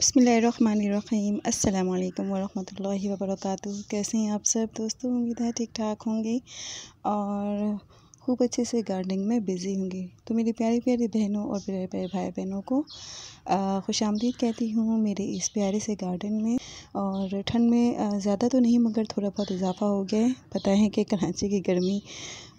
बिस्मिल्लाहिर्रहमानिर्रहीम अस्सलाम वालेकुम वरहमतुल्लाहि वबरकातुहू। कैसे हैं आप सब दोस्तों? उम्मीद है ठीक ठाक होंगे और खूब अच्छे से गार्डनिंग में बिज़ी होंगे। तो मेरी प्यारी प्यारी बहनों और प्यारे प्यारे भाई बहनों को खुशामदीद कहती हूँ मेरे इस प्यारे से गार्डन में। और ठंड में ज़्यादा तो नहीं मगर थोड़ा बहुत इजाफ़ा हो गया है। पता है कि कराची की गर्मी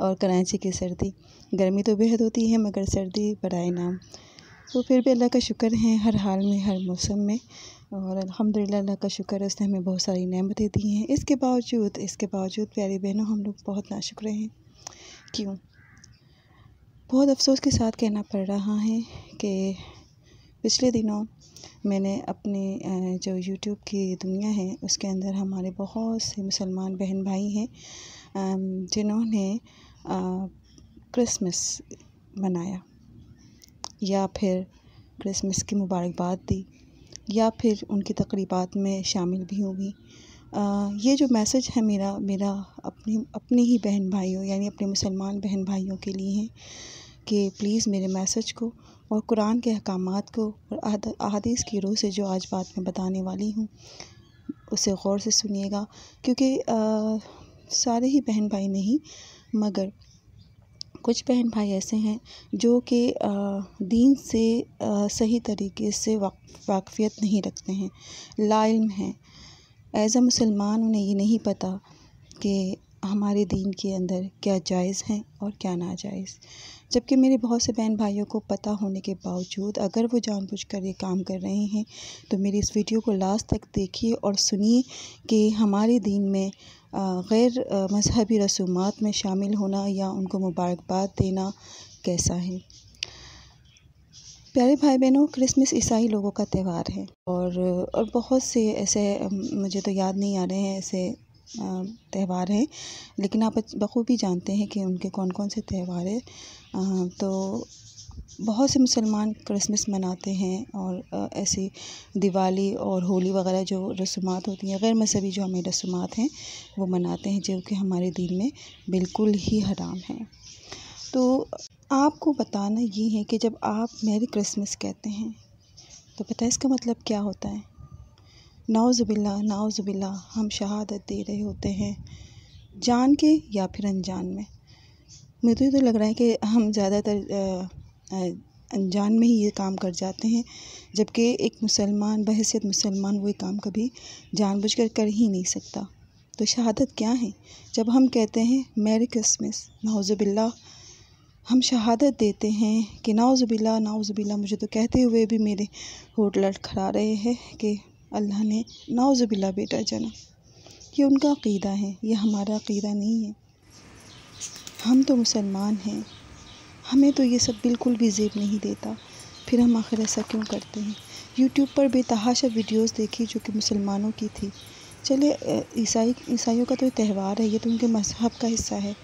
और कराची की सर्दी, गर्मी तो बेहद होती है मगर सर्दी बराए नाम। तो फिर भी अल्लाह का शुक्र है हर हाल में, हर मौसम में, और अल्हम्दुलिल्लाह अल्लाह का शुक्र है उसने हमें बहुत सारी नेमतें दी हैं। इसके बावजूद प्यारी बहनों हम लोग बहुत नाशुक्र हैं। क्यों? बहुत अफसोस के साथ कहना पड़ रहा है कि पिछले दिनों मैंने अपने जो यूट्यूब की दुनिया है उसके अंदर हमारे बहुत से मुसलमान बहन भाई हैं जिन्होंने क्रिसमस मनाया या फिर क्रिसमस की मुबारकबाद दी या फिर उनकी तकरीबात में शामिल भी हुई। ये जो मैसेज है मेरा अपने ही बहन भाइयों यानी अपने मुसलमान बहन भाइयों के लिए है कि प्लीज़ मेरे मैसेज को और कुरान के अहकामात को और अहादीस की रूह से जो आज बात मैं बताने वाली हूँ उसे गौर से सुनिएगा। क्योंकि सारे ही बहन भाई नहीं मगर कुछ बहन भाई ऐसे हैं जो कि दीन से सही तरीके से वाक़फ़ियत नहीं रखते हैं, लाइल्म हैं। एज़ अ मुसलमान उन्हें ये नहीं पता कि हमारे दीन के अंदर क्या जायज़ है और क्या नाजायज़। जबकि मेरे बहुत से बहन भाइयों को पता होने के बावजूद अगर वो जानबूझकर ये काम कर रहे हैं तो मेरी इस वीडियो को लास्ट तक देखिए और सुनिए कि हमारे दीन में गैर मज़हबी रसूमात में शामिल होना या उनको मुबारकबाद देना कैसा है। प्यारे भाई बहनों, क्रिसमस ईसाई लोगों का त्यौहार है और बहुत से ऐसे मुझे तो याद नहीं आ रहे हैं ऐसे त्यौहार हैं, लेकिन आप बखूबी जानते हैं कि उनके कौन कौन से त्यौहार हैं। तो बहुत से मुसलमान क्रिसमस मनाते हैं और ऐसी दिवाली और होली वगैरह जो रस्मात होती हैं गैर मज़हबी जो हमें रस्मात हैं वो मनाते हैं जो कि हमारे दीन में बिल्कुल ही हराम हैं। तो आपको बताना ये है कि जब आप मैरी क्रिसमस कहते हैं तो पता है इसका मतलब क्या होता है? नाउज़ुबिल्लाह हम शहादत दे रहे होते हैं जान के या फिर अनजान में। मुझे तो लग रहा है कि हम ज़्यादातर अनजान में ही ये काम कर जाते हैं, जबकि एक मुसलमान बहैसियत मुसलमान वो ये काम कभी जानबूझकर कर ही नहीं सकता। तो शहादत क्या है? जब हम कहते हैं मैरी क्रिसमस, नाउज़ुबिल्लाह हम शहादत देते हैं कि नाउज़ुबिल्लाह। मुझे तो कहते हुए भी मेरे होंठ लड़खड़ा रहे हैं कि अल्लाह ने नाउज़ुबिल्लाह बेटा जना। ये उनका अक़ीदा है, ये हमारा अक़ीदा नहीं है। हम तो मुसलमान हैं, हमें तो ये सब बिल्कुल भी ज़ेब नहीं देता, फिर हम आखिर ऐसा क्यों करते हैं? यूट्यूब पर बेतहाशा वीडियोस देखी जो कि मुसलमानों की थी। चले ईसाइयों का तो त्यौहार है, ये तो उनके मज़हब का हिस्सा है।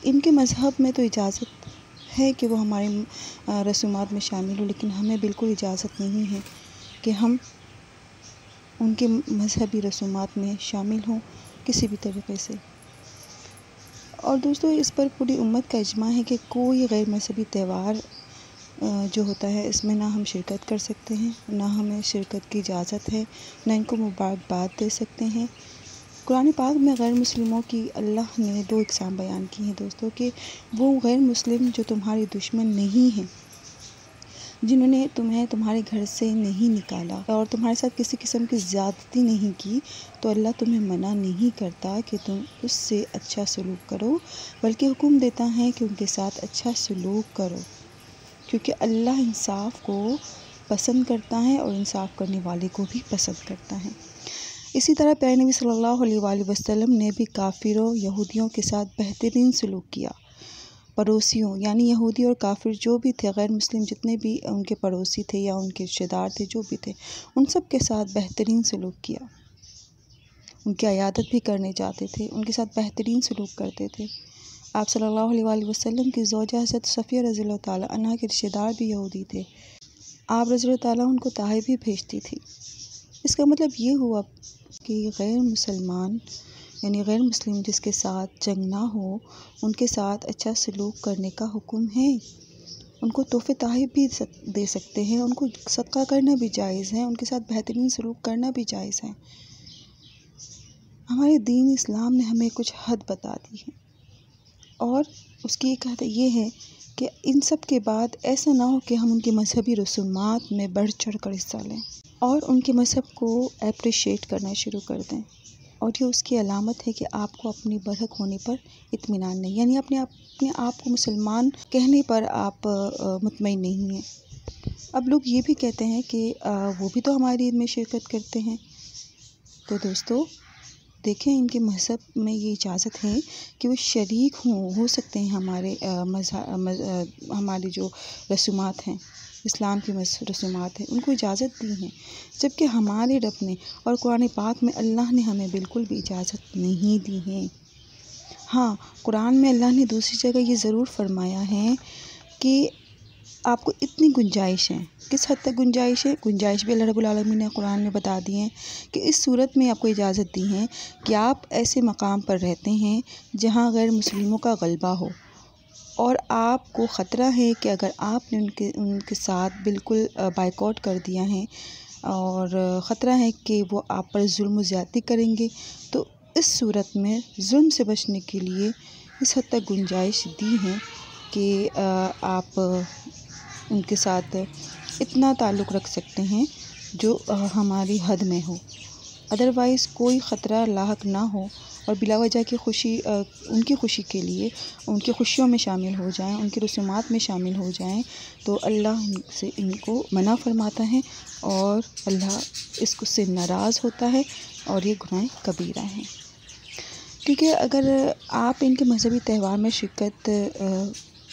इनके मज़हब में तो इजाज़त है कि वो हमारे रसूमात में शामिल हो, लेकिन हमें बिल्कुल इजाज़त नहीं है कि हम उनके मज़हबी रसूमात में शामिल हों किसी भी तरीक़े से। और दोस्तों इस पर पूरी उम्मत का इजमा है कि कोई गैर मज़हबी त्यौहार जो होता है इसमें ना हम शिरकत कर सकते हैं, ना हमें शिरकत की इजाज़त है, ना इनको मुबारकबाद दे सकते हैं। कुरान पाक में गैर मुस्लिमों की अल्लाह ने 2 इक़साम बयान की हैं दोस्तों कि वो गैर मुस्लिम जो तुम्हारे दुश्मन नहीं हैं, जिन्होंने तुम्हें तुम्हारे घर से नहीं निकाला और तुम्हारे साथ किसी किस्म की ज़्यादती नहीं की, तो अल्लाह तुम्हें मना नहीं करता कि तुम उससे अच्छा सलूक करो, बल्कि हुक्म देता है कि उनके साथ अच्छा सलूक करो, क्योंकि अल्लाह इंसाफ को पसंद करता है और इंसाफ करने वाले को भी पसंद करता है। इसी तरह प्यारे नबी सल्लल्लाहु अलैहि वसल्लम ने भी काफिरों यहूदियों के साथ बेहतरीन सलूक किया। पड़ोसियों यानी यहूदी और काफिर जो भी थे, गैर मुस्लिम जितने भी उनके पड़ोसी थे या उनके रिश्तेदार थे जो भी थे, उन सब के साथ बेहतरीन सलूक किया। उनकी अयादत भी करने जाते थे, उनके साथ बेहतरीन सलूक करते थे। आप सल्लल्लाहु अलैहि वसल्लम की ज़ौजा हज़रत सफ़िया रज़ियल्लाहु ताला अन्हा के रिश्तेदार भी यहूदी थे। आप रज़ियल्लाहु ताला उनको तोहफ़े भी भेजती थी। इसका मतलब ये हुआ कि गैर मुसलमान यानी गैर मुस्लिम जिसके साथ जंग ना हो उनके साथ अच्छा सलूक करने का हुक्म है। उनको तोहफ़े तोहफ़े भी दे सकते हैं, उनको सदका करना भी जायज़ है, उनके साथ बेहतरीन सलूक करना भी जायज़ है। हमारे दीन इस्लाम ने हमें कुछ हद बता दी है और उसकी एक हद ये है कि इन सब के बाद ऐसा ना हो कि हम उनके मजहबी रसूमात में बढ़ चढ़ कर हिस्सा लें और उनके मज़हब को अप्रिशिएट करना शुरू कर दें। और ये उसकी अलामत है कि आपको अपनी बरहक होने पर इत्मीनान नहीं, यानी अपने आप को मुसलमान कहने पर आप मुतमईन नहीं हैं। अब लोग ये भी कहते हैं कि वो भी तो हमारी ईद में शिरकत करते हैं। तो दोस्तों देखें, इनके मज़हब में ये इजाज़त है कि वो शरीक हो सकते हैं हमारी जो रसूमात हैं, इस्लाम की रसूमात हैं, उनको इजाज़त दी है। जबकि हमारे रब ने और कुरान पाक में अल्लाह ने हमें बिल्कुल भी इजाज़त नहीं दी है। हाँ, कुरान में अल्लाह ने दूसरी जगह ये ज़रूर फरमाया है कि आपको इतनी गुंजाइश है। किस हद तक गुंजाइश है? गुंजाइश भी अल्लाह रब्बुल आलमीन ने कुरान में बता दी है कि इस सूरत में आपको इजाज़त दी है कि आप ऐसे मकाम पर रहते हैं जहाँ गैर मुस्लिमों का गलबा हो और आपको ख़तरा है कि अगर आपने उनके साथ बिल्कुल बायकॉट कर दिया है और ख़तरा है कि वो आप पर जुल्म ज़्यादती करेंगे, तो इस सूरत में जुल्म से बचने के लिए इस हद तक गुंजाइश दी है कि आप उनके साथ इतना ताल्लुक़ रख सकते हैं जो हमारी हद में हो। अदरवाइज़ कोई ख़तरा लाहक ना हो और बिला वजह की उनकी खुशी के लिए उनकी खुशियों में शामिल हो जाएं, उनकी रसूमात में शामिल हो जाएं, तो अल्लाह से इनको मना फरमाता है और अल्लाह इससे नाराज़ होता है और ये गुनाह कबीरा है। क्योंकि अगर आप इनके मजहबी त्यौहार में शिरकत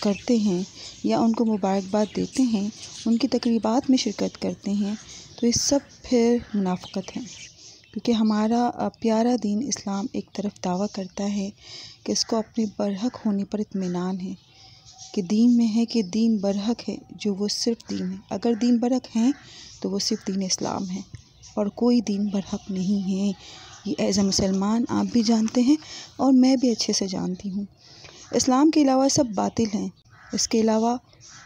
करते हैं या उनको मुबारकबाद देते हैं, उनकी तकरीबात में शिरकत करते हैं, तो ये सब फिर मुनाफ़िक़त है। क्योंकि हमारा प्यारा दीन इस्लाम एक तरफ दावा करता है कि इसको अपने बरहक होने पर इत्मीनान है, कि दीन में है कि दीन बरहक है, जो वो सिर्फ़ दीन है। अगर दीन बरहक हैं तो वो सिर्फ़ दीन इस्लाम है और कोई दीन बरहक नहीं है। ये एज़ अ मुसलमान आप भी जानते हैं और मैं भी अच्छे से जानती हूँ। इस्लाम के अलावा सब बातिल हैं। इसके अलावा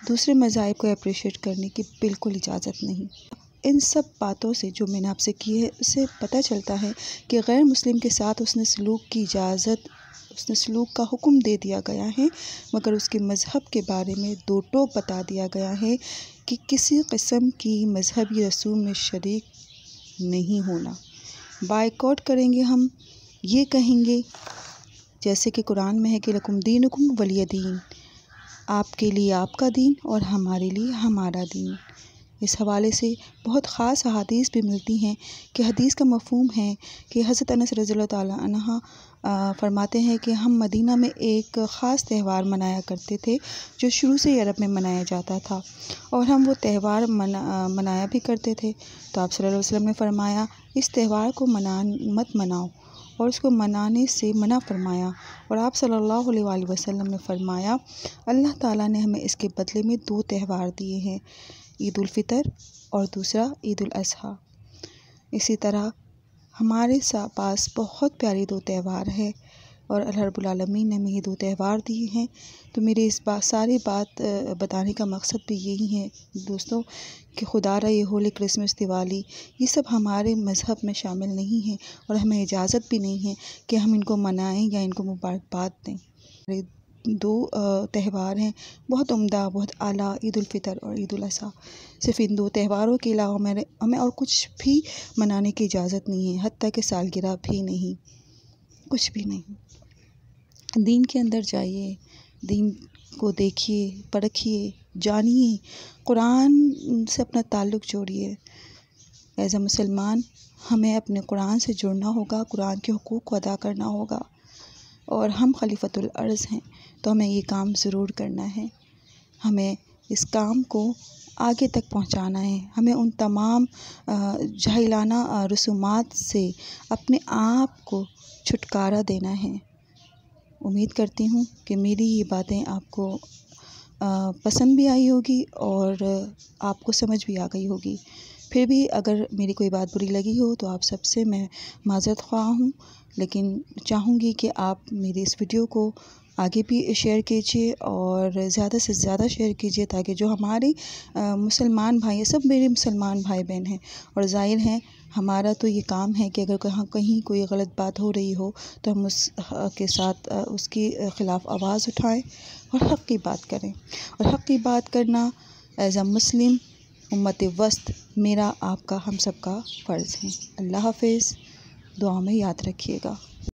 दूसरे मज़ाहिब को अप्रिशिएट करने की बिल्कुल इजाज़त नहीं। इन सब बातों से जो मैंने आपसे की है, उससे पता चलता है कि गैर मुस्लिम के साथ उसने सलूक का हुक्म दे दिया गया है, मगर उसके मज़हब के बारे में दो टोक बता दिया गया है कि किसी किस्म की मज़हबी रसूम में शरीक नहीं होना। बायकॉट करेंगे, हम ये कहेंगे जैसे कि कुरान में है कि लकुम दीनुकुम वलिय दीन, आपके लिए आपका दीन और हमारे लिए हमारा दीन। इस हवाले से बहुत ख़ास अहादीस भी मिलती हैं कि हदीस का मफ़हूम है कि हज़रत अनस रज़ियल्लाहु ताला अन्हा फरमाते हैं कि हम मदीना में एक ख़ास त्यौहार मनाया करते थे जो शुरू से अरब में मनाया जाता था और हम वो त्यौहार मनाया भी करते थे। तो आप सल्लल्लाहु अलैहि वसल्लम ने फ़रमाया, इस त्यौहार को मत मनाओ और उसको मनाने से मना फ़रमाया। और आप सल्लल्लाहु अलैहि वसल्लम ने फ़रमाया, अल्लाह ताला ने हमें इसके बदले में दो त्यौहार दिए हैं, ईद उल फ़ितर और दूसरा ईद उल अज़हा। इसी तरह हमारे पास बहुत प्यारे दो त्यौहार हैं और अल्लाह रब्बुल आलमीन ने हमें ये दो त्यौहार दिए हैं। तो मेरे इस सारी बात बताने का मकसद भी यही है दोस्तों कि खुदारा ये होली, क्रिसमस, दिवाली, ये सब हमारे मज़हब में शामिल नहीं है और हमें इजाज़त भी नहीं है कि हम इनको मनाएं या इनको मुबारकबाद दें। दो त्यौहार हैं बहुत उम्दा, बहुत आला, ईद उल फ़ितर और ईद उल अज़हा। सिर्फ़ इन दो त्यौहारों के अलावा हमें और कुछ भी मनाने की इजाज़त नहीं है, हत्ता कि सालगिरह भी नहीं, कुछ भी नहीं। दीन के अंदर जाइए, दीन को देखिए, परखिए, जानिए, कुरान से अपना ताल्लुक़ जोड़िए। एज़ अ मुसलमान हमें अपने कुरान से जुड़ना होगा, कुरान के हुकूक़ को अदा करना होगा और हम खलीफतुल अर्ज़ हैं तो हमें ये काम ज़रूर करना है। हमें इस काम को आगे तक पहुंचाना है। हमें उन तमाम जाहिलाना रसूमात से अपने आप को छुटकारा देना है। उम्मीद करती हूँ कि मेरी ये बातें आपको पसंद भी आई होगी और आपको समझ भी आ गई होगी। फिर भी अगर मेरी कोई बात बुरी लगी हो तो आप सबसे मैं माज़रत ख़्वाह हूँ, लेकिन चाहूँगी कि आप मेरी इस वीडियो को आगे भी शेयर कीजिए और ज़्यादा से ज़्यादा शेयर कीजिए, ताकि जो हमारे मुसलमान भाई हैं, सब मेरे मुसलमान भाई बहन हैं, और ज़ाहिर हैं हमारा तो ये काम है कि अगर कहीं कोई गलत बात हो रही हो तो हम उस के साथ उसके ख़िलाफ़ आवाज़ उठाएं और हक़ की बात करें। और हक़ की बात करना एज़ अ मुस्लिम उम्मत वस्त मेरा, आपका, हम सब का फ़र्ज़ है। अल्लाह हाफ़िज़। दुआ में याद रखिएगा।